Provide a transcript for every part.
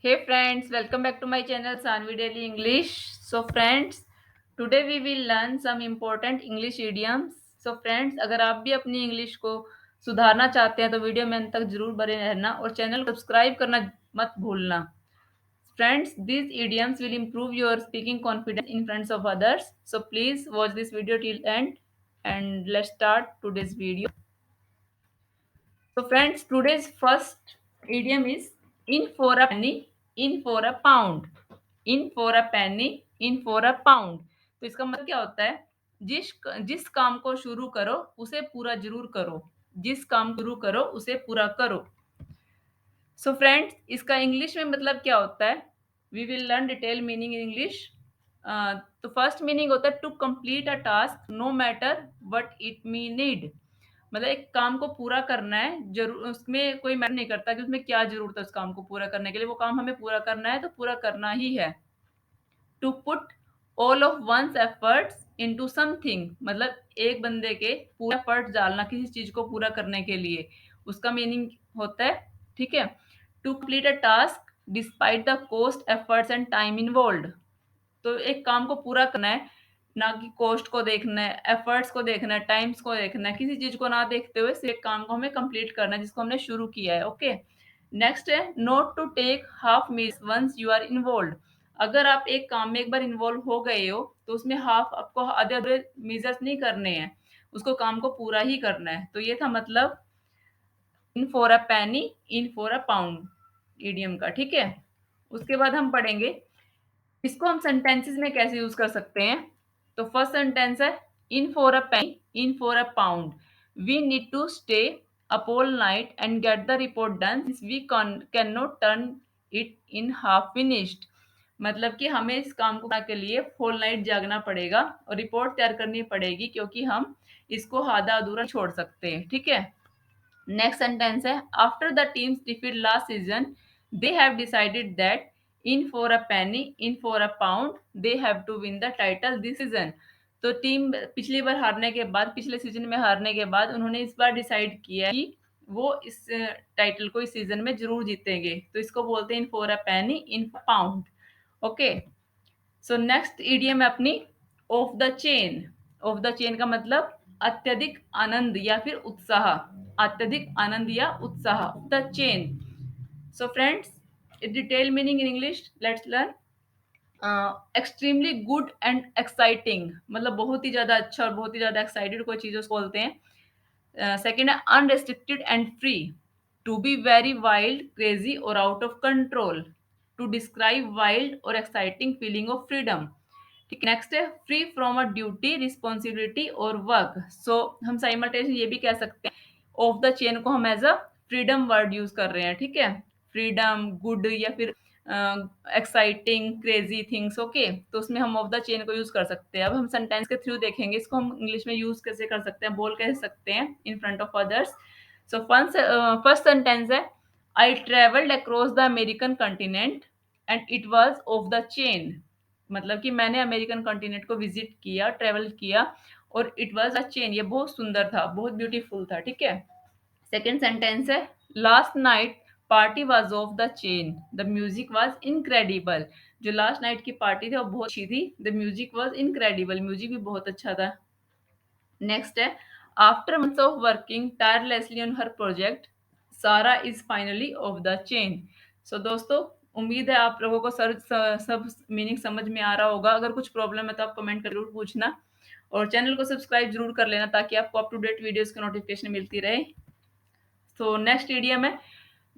Hey friends, welcome back to my channel Sanvi Daily English. So friends, today we will learn some important English idioms. So friends, अगर आप भी अपनी English को सुधारना चाहते हैं तो वीडियो में अंत तक जरूर बने रहना और चैनल को सब्सक्राइब करना मत भूलना. Friends, these idioms will improve your speaking confidence in front of others. So please watch this video till end and let's start today's video. So friends, today's first idiom is in for a penny, in for a pound. In for a penny, in for a pound. तो इसका मतलब क्या होता है? जिस जिस काम को शुरू करो उसे पूरा जरूर करो. जिस काम शुरू करो उसे पूरा करो. सो फ्रेंड्स, इसका इंग्लिश में मतलब क्या होता है? We will learn detail meaning in English. तो फर्स्ट मीनिंग होता है to complete a task no matter what it may need. मतलब एक काम को पूरा करना है, जरूर उसमें कोई मैटर नहीं करता कि उसमें क्या जरूरत है. उस काम को पूरा करने के लिए वो काम हमें पूरा करना है तो पूरा करना ही है. To put all of one's efforts into something, मतलब एक बंदे के पूरा एफर्ट डालना किसी चीज को पूरा करने के लिए, उसका मीनिंग होता है. ठीक है. To complete a task despite the cost efforts and time involved. तो एक काम को पूरा करना है, ना कि कॉस्ट को देखना है, एफर्ट्स को देखना है, टाइम्स को देखना है, किसी चीज को ना देखते हुए सिर्फ एक काम को हमें कंप्लीट करना है जिसको हमने शुरू किया है. ओके. नेक्स्ट है not to take half meals once you are involve. अगर आप एक काम में एक बार इन्वॉल्व हो गए हो तो उसमें हाफ आपको आधे आधे मेजर्स नहीं करने हैं, उसको काम को पूरा ही करना है. तो ये था मतलब इन फॉर अ पैनी, इन फॉर अ पाउंड इडियम का. ठीक है. उसके बाद हम पढ़ेंगे इसको हम सेंटेंसेस में कैसे यूज कर सकते हैं. तो फर्स्ट सेंटेंस है in for a penny, in for a pound. We need to stay up all night and get the report done since we can not turn it in half finished. मतलब कि हमें इस काम को करने के लिए होल नाइट जागना पड़ेगा और रिपोर्ट तैयार करनी पड़ेगी क्योंकि हम इसको आधा अधूरा छोड़ सकते हैं. ठीक है. नेक्स्ट सेंटेंस है after the teams defeat last season they have decided that in for a penny, in for a pound they have to win the title this season. तो टीम पिछली बार हारने के बाद, पिछले सीजन में हारने के बाद उन्होंने इस बार डिसाइड किया कि वो इस टाइटल को इस सीजन में जरूर जीतेंगे. तो इसको बोलते हैं इन for a penny, in pound. Okay. So next EDM है अपनी of the chain. Of the chain का मतलब अत्यधिक आनंद या फिर उत्साह. अत्यधिक आनंद या उत्साह. The chain. So friends, detail meaning in English let's learn. Extremely good and exciting, मतलब बहुत ही ज्यादा अच्छा और बहुत ही ज्यादा एक्साइटेड कोई चीज उसको बोलते हैं. सेकेंड है unrestricted and free. To be very wild, crazy और out of control. To describe wild और एक्साइटिंग फीलिंग ऑफ फ्रीडम. ठीक. नेक्स्ट है free from a duty, responsibility और वर्क. सो हम साइमल्टेनियसली ये भी कह सकते हैं ऑफ द चेन को हम as a freedom word use कर रहे हैं. ठीक है. फ्रीडम, गुड या फिर एक्साइटिंग, क्रेजी थिंग्स. ओके. तो उसमें हम ऑफ द चेन को यूज कर सकते हैं. अब हम सेंटेंस के थ्रू देखेंगे इसको हम इंग्लिश में यूज कैसे कर सकते हैं, बोल कैसे सकते हैं in front of others. So first sentence है I travelled across the American continent and it was off the chain. मतलब कि मैंने अमेरिकन कॉन्टिनेंट को विजिट किया, ट्रेवल किया और इट वॉज अ चेन. ये बहुत सुंदर था, बहुत ब्यूटीफुल था. ठीक है. सेकेंड सेंटेंस है last night party was off the chain, the music was incredible. जो लास्ट नाइट की पार्टी थी वो बहुत अच्छी थी. The music was incredible, music भी बहुत अच्छा था. नेक्स्ट है after months of working tirelessly on her project Sara is finally off the chain. So दोस्तों, उम्मीद है आप लोगों को सब मीनिंग समझ में आ रहा होगा. अगर कुछ प्रॉब्लम है तो आप कमेंट कर जरूर पूछना और चैनल को सब्सक्राइब जरूर कर लेना ताकि आपको अप टू डेट वीडियोस की नोटिफिकेशन मिलती रहे. तो नेक्स्ट इडियम है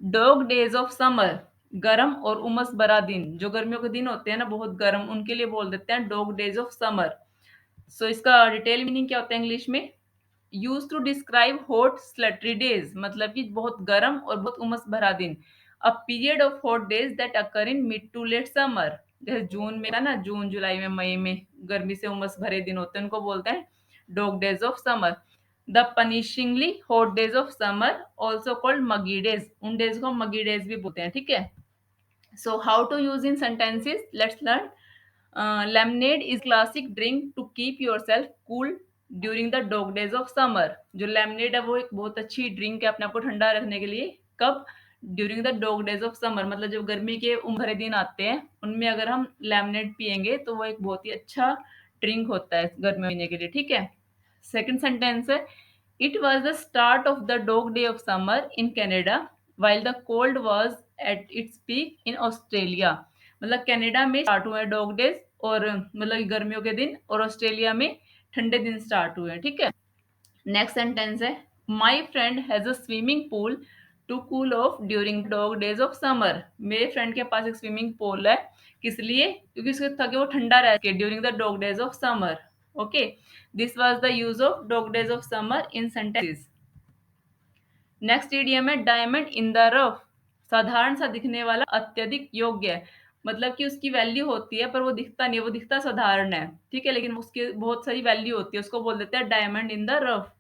डॉग डेज ऑफ समर. गर्म और उमस भरा दिन, जो गर्मियों के दिन होते हैं ना बहुत गर्म, उनके लिए बोल देते हैं dog days of summer. So इसका डिटेल मीनिंग क्या होता है इंग्लिश में. Use to describe hot sultry days, मतलब कि बहुत गर्म और बहुत उमस भरा दिन. A period of hot days that occur in mid to late summer. जैसे जून में ना, जून जुलाई में, मई में गर्मी से उमस भरे दिन होते हैं, उनको बोलते हैं dog days of summer. The punishingly hot days of summer also called muggy days. उन डेज को मगी डेज भी बोलते हैं. ठीक है. So how to use in sentences let's learn. Lemonade is classic drink to keep yourself cool during the dog days of summer. जो lemonade है वो एक बहुत अच्छी ड्रिंक है अपने आप को ठंडा रखने के लिए. कब? During the dog days of summer, मतलब जब गर्मी के भरे दिन आते हैं उनमें अगर हम लेमनेड पियेंगे तो वो एक बहुत ही अच्छा ड्रिंक होता है गर्मी पीने के लिए, ठीक है। सेकंड सेंटेंस है, it was the start of the dog day of summer in Canada while the cold was at its peak in Australia. मतलब कनाडा में स्टार्ट हुए डॉग डेज और मतलब गर्मियों के दिन, और ऑस्ट्रेलिया में ठंडे दिन स्टार्ट हुए हैं, ठीक है। नेक्स्ट सेंटेंस है, my friend has a swimming pool to cool off during dog days of summer. मेरे फ्रेंड के पास एक स्विमिंग पूल है, किस लिए? क्योंकि उसके ताकि वो ठंडा रह सके during the dog days of summer. Okay, this was the use of dog days of summer in sentences. Next idiom है, डायमंड इन द रफ। साधारण सा दिखने वाला अत्यधिक योग्य है, मतलब कि उसकी वैल्यू होती है पर वो दिखता नहीं है, वो दिखता साधारण है, ठीक है, लेकिन उसकी बहुत सारी वैल्यू होती है, उसको बोल देते हैं डायमंड इन द रफ।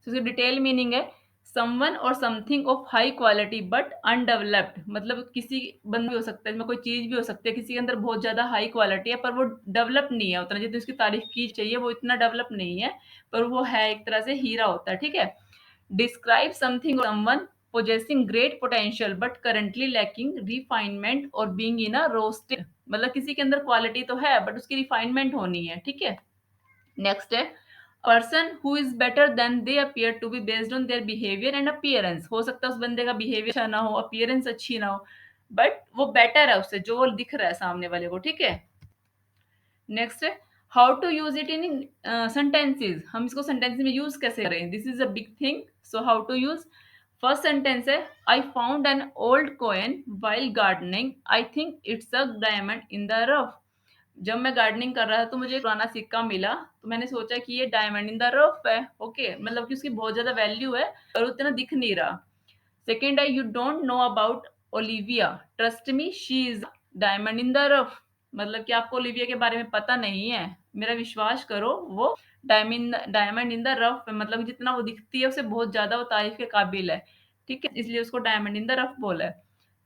तो इसकी डिटेल मीनिंग है, समवन और something of high quality but undeveloped. मतलब किसी बंदा भी हो सकता है, इसमें कोई चीज भी हो सकती है, किसी के अंदर बहुत ज्यादा हाई क्वालिटी है पर वो डेवलप नहीं है उतना जितनी उसकी तारीफ की चाहिए, वो इतना डेवलप नहीं है, पर वो है एक तरह से हीरा होता है, ठीक है। Describe something someone possessing great potential but currently lacking refinement or being in a roasted, मतलब किसी के अंदर क्वालिटी तो है बट उसकी रिफाइनमेंट होनी है, ठीक है। नेक्स्ट है, person who is better than they appear to be based on their behaviour and appearance. हो सकता है उस बंदे का बिहेवियर अच्छा ना हो, अपीयरेंस अच्छी ना हो, बट वो बेटर है उससे, जो वो दिख रहा है सामने वाले को, ठीक है। नेक्स्ट है, how to use it in sentences. हम इसको सेंटेंस में यूज कैसे करें, this is a big thing, so how to use. First sentence है, I found an old coin while gardening, I think it's a diamond in the rough. जब मैं gardening कर रहा था तो मुझे एक पुराना सिक्का मिला, तो मैंने सोचा कि ये डायमंड इन द रफ है, ओके, मतलब कि उसकी बहुत ज्यादा वैल्यू है और उतना दिख नहीं रहा। सेकेंड है, you don't know about Olivia, trust me she is diamond in the rough. मतलब कि आपको ओलिविया के बारे में पता नहीं है, मेरा विश्वास करो, वो डायमंड इन द रफ है, मतलब जितना वो दिखती है उससे बहुत ज्यादा वो तारीफ के काबिल है, ठीक है, इसलिए उसको डायमंड इन द रफ बोला है।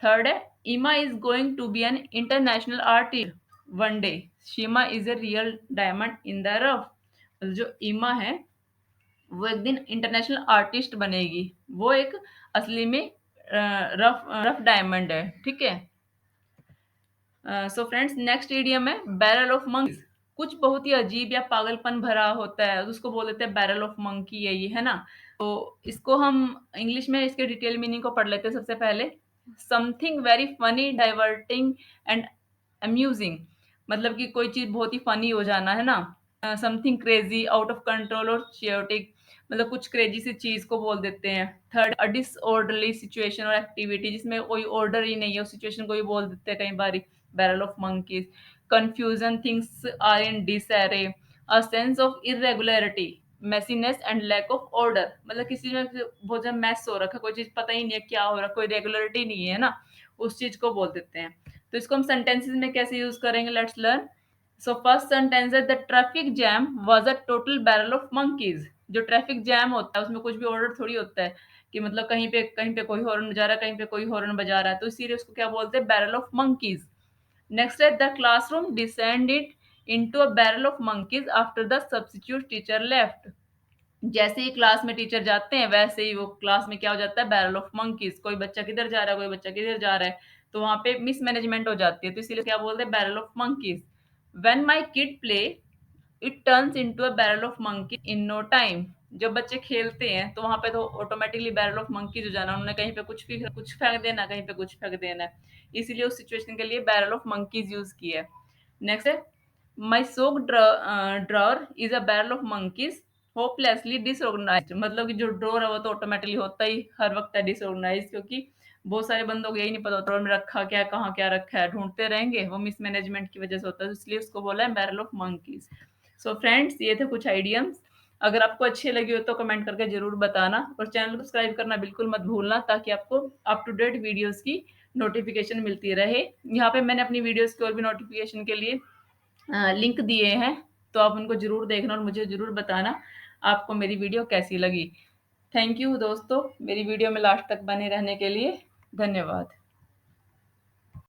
थर्ड है, Emma is going to be an international artist one day, Sheema is a real diamond in the rough. जो ईमा है वो एक दिन इंटरनेशनल आर्टिस्ट बनेगी, वो एक असली में रफ रफ डायमंड है, ठीक है। सो फ्रेंड्स, नेक्स्ट इडियम है, बैरल ऑफ मंकीज। कुछ बहुत ही अजीब या पागलपन भरा होता है, उसको बोल देते हैं बैरल ऑफ मंकी है ये, है ना। तो इसको हम इंग्लिश में इसके डिटेल मीनिंग को पढ़ लेते हैं सबसे पहले। Something very funny, diverting and amusing, मतलब कि कोई चीज बहुत ही फनी हो जाना, है ना। Something crazy, out of control और चियोटिक, मतलब कुछ क्रेजी सी चीज को बोल देते हैं। थर्ड, अ डिसऑर्डरली सिचुएशन और एक्टिविटी, जिसमें कोई ऑर्डर ही नहीं है, उस सिचुएशन को भी बोल देते हैं कई बार barrel of monkeys. Confusion, things are in disarray, a sense of irregularity, messiness and lack of order, मतलब किसी में बहुत ज्यादा मैस हो रखा है, कोई चीज पता ही नहीं है क्या हो रहा है, कोई रेगुलरिटी नहीं है ना, उस चीज को बोल देते हैं। तो इसको हम सेंटेंसेस में कैसे यूज करेंगे, let's learn. So first sentence है, the traffic jam was a total barrel of monkeys. जो ट्रैफिक जैम होता है उसमें कुछ भी ऑर्डर थोड़ी होता है, कि मतलब कहीं पे कोई हॉर्न बजा रहा है, कहीं पे कोई हॉर्न बजा रहा है, तो इसीलिए उसको क्या बोलते हैं, बैरल ऑफ मंकीज। नेक्स्ट है, the classroom descended into a barrel of monkeys after the substitute teacher left. जैसे ही क्लास में टीचर जाते हैं वैसे ही वो क्लास में क्या हो जाता है, बैरल ऑफ मंकीज, कोई बच्चा किधर जा रहा है, कोई बच्चा किधर जा रहा है, तो वहां पे मिसमैनेजमेंट हो जाती है, तो इसीलिए क्या बोलते हैं, barrel of monkeys. When my kid play it turns into a barrel of monkey in no time. जब बच्चे खेलते हैं तो वहां पे तो ऑटोमेटिकली बैरल ऑफ मंकीज हो जाना, उन्होंने कहीं पे कुछ फेंक देना, कहीं पे कुछ फेंक देना है, इसीलिए उस सिचुएशन के लिए बैरल ऑफ मंकीज यूज किया है। नेक्स्ट है, my sock drawer is a barrel of monkeys hopelessly disorganised, मतलब कि जो ड्रॉर है वो तो ऑटोमेटिकली होता ही हर वक्त है डिसऑर्गेनाइज, क्योंकि बहुत सारे बंदों को यही नहीं पता ड्रॉर में रखा क्या, कहाँ क्या रखा है, ढूंढते रहेंगे, वो मिसमैनेजमेंट की वजह से होता है, इसलिए उसको बोला है barrel of monkeys. So friends, ये थे कुछ आइडियम्स। अगर आपको अच्छे लगे हो तो कमेंट करके जरूर बताना, और चैनल को सब्सक्राइब करना बिल्कुल मत भूलना, ताकि आपको अप टू डेट वीडियोस की नोटिफिकेशन मिलती रहे। यहाँ पे मैंने अपनी वीडियोस की और भी नोटिफिकेशन के लिए लिंक दिए हैं, तो आप उनको जरूर देखना और मुझे जरूर बताना आपको मेरी वीडियो कैसी लगी। थैंक यू दोस्तों, मेरी वीडियो में लास्ट तक बने रहने के लिए धन्यवाद।